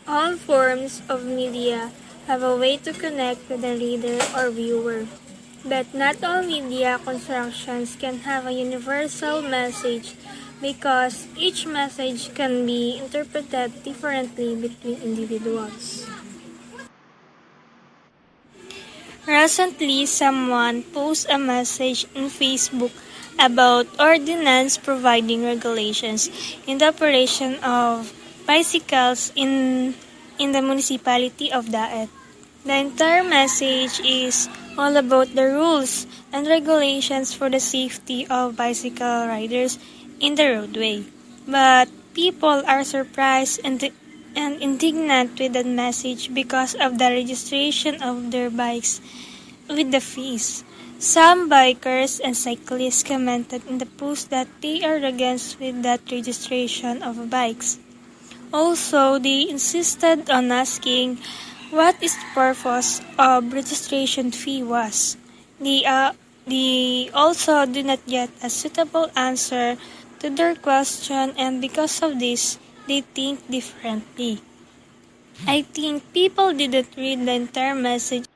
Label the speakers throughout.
Speaker 1: All forms of media have a way to connect with the reader or viewer, but not all media constructions can have a universal message because each message can be interpreted differently between individuals. Recently, someone posted a message on Facebook about ordinance providing regulations in the operation of bicycles in the municipality of Daet. The entire message is all about the rules and regulations for the safety of bicycle riders in the roadway. But people are surprised and indignant with that message because of the registration of their bikes with the fees. Some bikers and cyclists commented in the post that they are against with that registration of bikes. Also, they insisted on asking what is the purpose of registration fee was. They also did not get a suitable answer to their question, and because of this, they think differently. I think people didn't read the entire message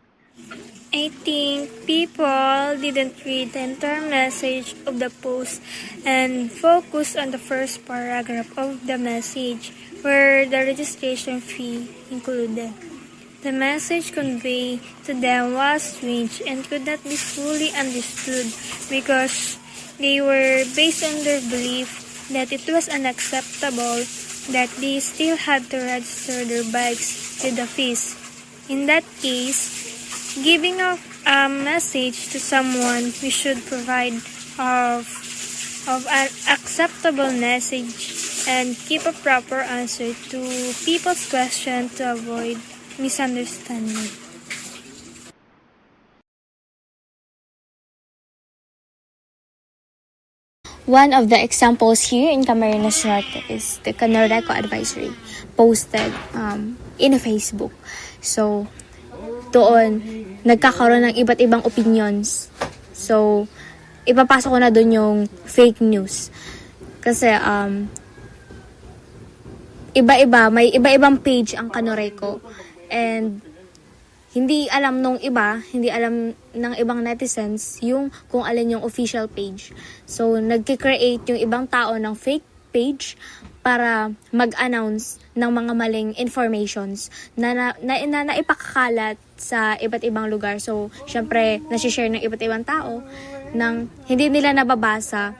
Speaker 1: of the post and focus on the first paragraph of the message where the registration fee included. The message conveyed to them was strange and could not be fully understood because they were based on their belief that it was unacceptable that they still had to register their bikes with the fees. In that case, giving a message to someone, we should provide of an acceptable message and keep a proper answer to people's question to avoid misunderstanding.
Speaker 2: One of the examples here in Camarines Norte is the Canoreco Advisory posted in Facebook. So, doon, nagkakaroon ng iba't ibang opinions. So, ipapasok ko na doon yung fake news. Kasi, may iba-ibang page ang Canoreco. And, hindi alam ng ibang netizens kung alin yung official page. So, nagki-create yung ibang tao ng fake page para mag-announce ng mga maling informations na naipakakalat sa iba't ibang lugar. So, syempre, nasi-share ng iba't ibang tao nang hindi nila nababasa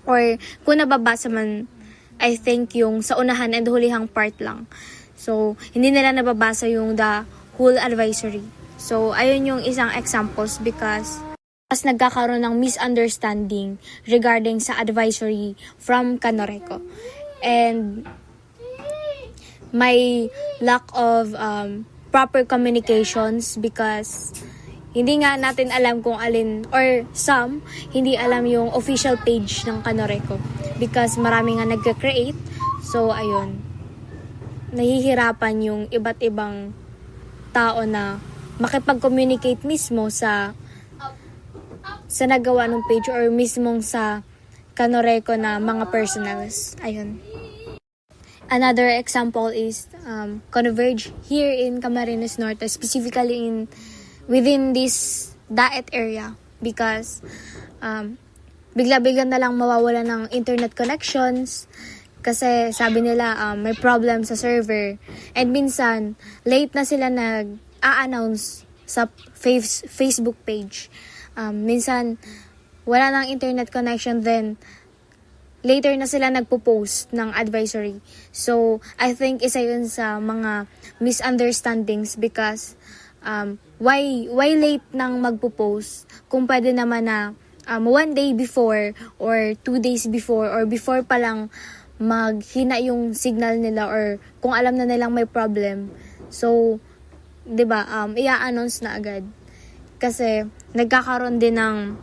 Speaker 2: or kung nababasa man, I think yung sa unahan and hulihang part lang. So, hindi nila nababasa yung the whole advisory. So, ayun yung isang examples because mas nagkakaroon ng misunderstanding regarding sa advisory from Canoreco. And may lack of proper communications because hindi nga natin alam kung alin or some hindi alam yung official page ng Canoreco because marami nga nagka-create. So, ayun. Nahihirapan yung iba't ibang tao na makipag-communicate mismo sa nagawa ng page or mismong sa Canoreco na mga personals. Ayun. Another example is Converge here in Camarines Norte, specifically within this Daet area because bigla-bigla na lang mawawala ng internet connections kasi sabi nila may problem sa server and minsan late na sila nag-a-announce sa Facebook page. Minsan wala nang internet connection then later na sila nagpo-post ng advisory. So, I think isa yun sa mga misunderstandings because why late nang magpo-post kung pwede naman na 1 day before or 2 days before or before pa lang maghina yung signal nila or kung alam na nilang may problem. So, 'di ba, i-announce na agad. Kasi nagkakaroon din ng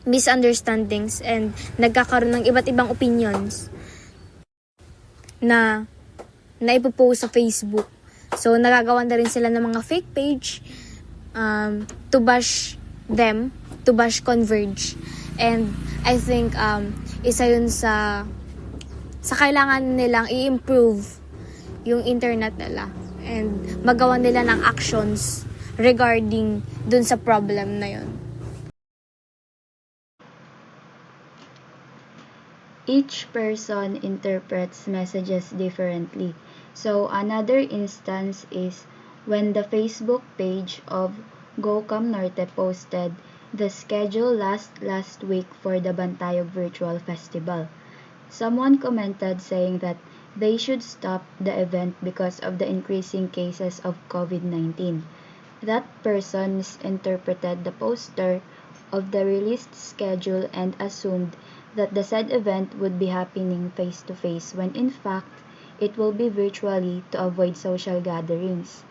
Speaker 2: misunderstandings and nagkakaroon ng iba't ibang opinions na ipopost sa Facebook. So, nagagawan na rin sila ng mga fake page to bash them, to bash Converge. And I think isa yun sa kailangan nilang i-improve yung internet nila and magawa nila ng actions regarding dun sa problem na yun.
Speaker 3: Each person interprets messages differently. So another instance is when the Facebook page of Go Cam Norte posted the schedule last week for the Bantayog Virtual Festival. Someone commented saying that they should stop the event because of the increasing cases of COVID-19. That person misinterpreted the poster of the released schedule and assumed that the said event would be happening face-to-face when in fact it will be virtually to avoid social gatherings.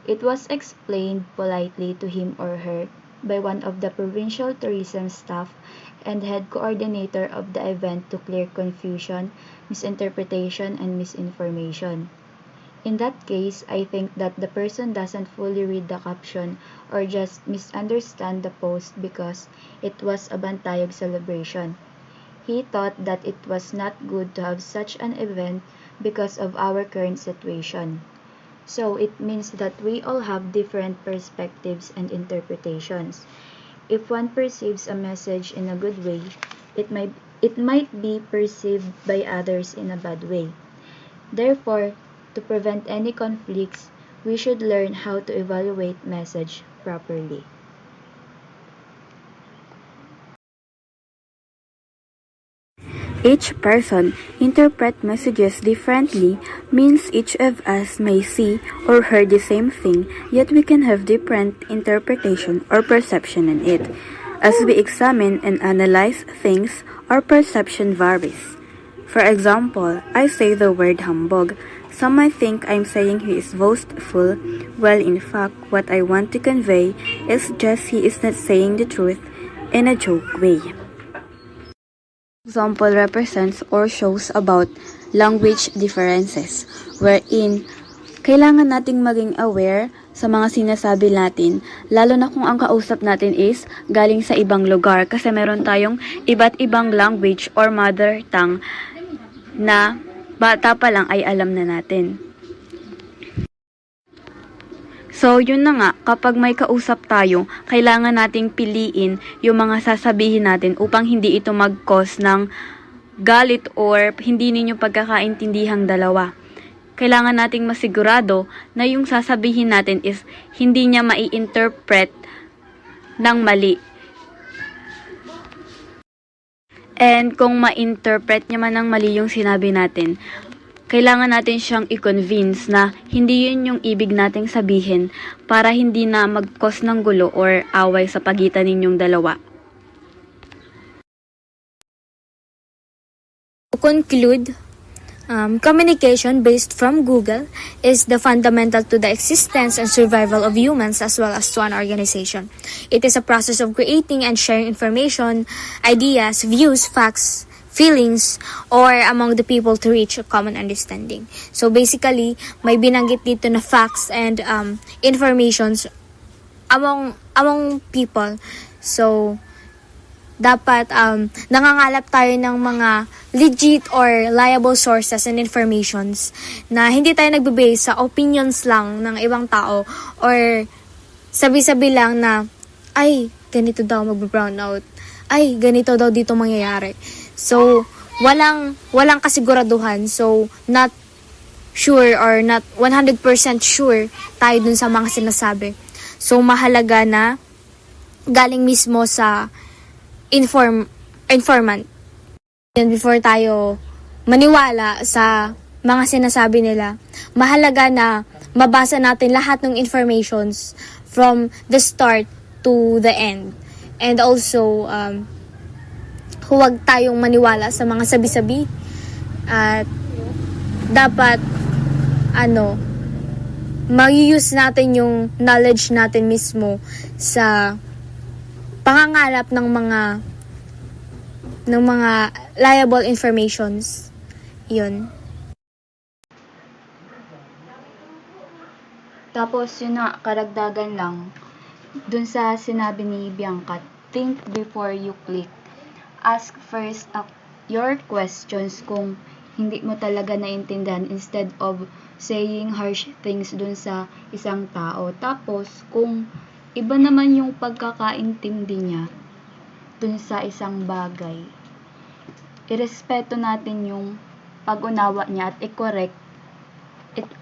Speaker 3: It was explained politely to him or her by one of the provincial tourism staff and head coordinator of the event to clear confusion, misinterpretation, and misinformation. In that case, I think that the person doesn't fully read the caption or just misunderstand the post because it was a Bantayog celebration. He thought that it was not good to have such an event because of our current situation. So it means that we all have different perspectives and interpretations. If one perceives a message in a good way, it might be perceived by others in a bad way. Therefore, to prevent any conflicts, we should learn how to evaluate message properly.
Speaker 4: Each person interpret messages differently means each of us may see or hear the same thing, yet we can have different interpretation or perception in it. As we examine and analyze things, our perception varies. For example, I say the word humbug. Some might think I'm saying he is boastful, while in fact what I want to convey is just he is not saying the truth in a joke way. Example represents or shows about language differences, wherein kailangan nating maging aware sa mga sinasabi natin, lalo na kung ang kausap natin is galing sa ibang lugar kasi meron tayong iba't ibang language or mother tongue na bata pa lang ay alam na natin. So, yun na nga, kapag may kausap tayo, kailangan nating piliin yung mga sasabihin natin upang hindi ito mag-cause ng galit or hindi ninyo pagkakaintindihang dalawa. Kailangan nating masigurado na yung sasabihin natin is hindi niya mai-interpret ng mali. And kung ma-interpret niya man ng mali yung sinabi natin, kailangan natin siyang i-convince na hindi yun yung ibig nating sabihin para hindi na mag-cause ng gulo or away sa pagitan ninyong dalawa.
Speaker 2: To conclude, communication based from Google is the fundamental to the existence and survival of humans as well as to an organization. It is a process of creating and sharing information, ideas, views, facts, feelings, or among the people to reach a common understanding. So basically, may binanggit dito na facts and informations among people. So dapat nangangalap tayo ng mga legit or liable sources and informations na hindi tayo nagbe-base sa opinions lang ng ibang tao or sabi-sabi lang na ay ganito daw magbe-brown out, ay ganito daw dito mangyayari. So walang kasiguraduhan, so not sure or not 100% sure tayo dun sa mga sinasabi. So mahalaga na galing mismo sa informant. And before tayo maniwala sa mga sinasabi nila, mahalaga na mabasa natin lahat ng informations from the start to the end. And also, huwag tayong maniwala sa mga sabi-sabi. At dapat, mag-use natin yung knowledge natin mismo sa pangangalap ng mga liable informations. Yun.
Speaker 3: Tapos yun na, karagdagan lang, dun sa sinabi ni Bianca, think before you click. Ask first your questions kung hindi mo talaga naintindihan instead of saying harsh things dun sa isang tao. Tapos, kung iba naman yung pagkakaintindi niya dun sa isang bagay, irespeto natin yung pag-unawa niya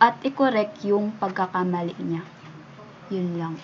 Speaker 3: at i-correct yung pagkakamali niya. Yun lang.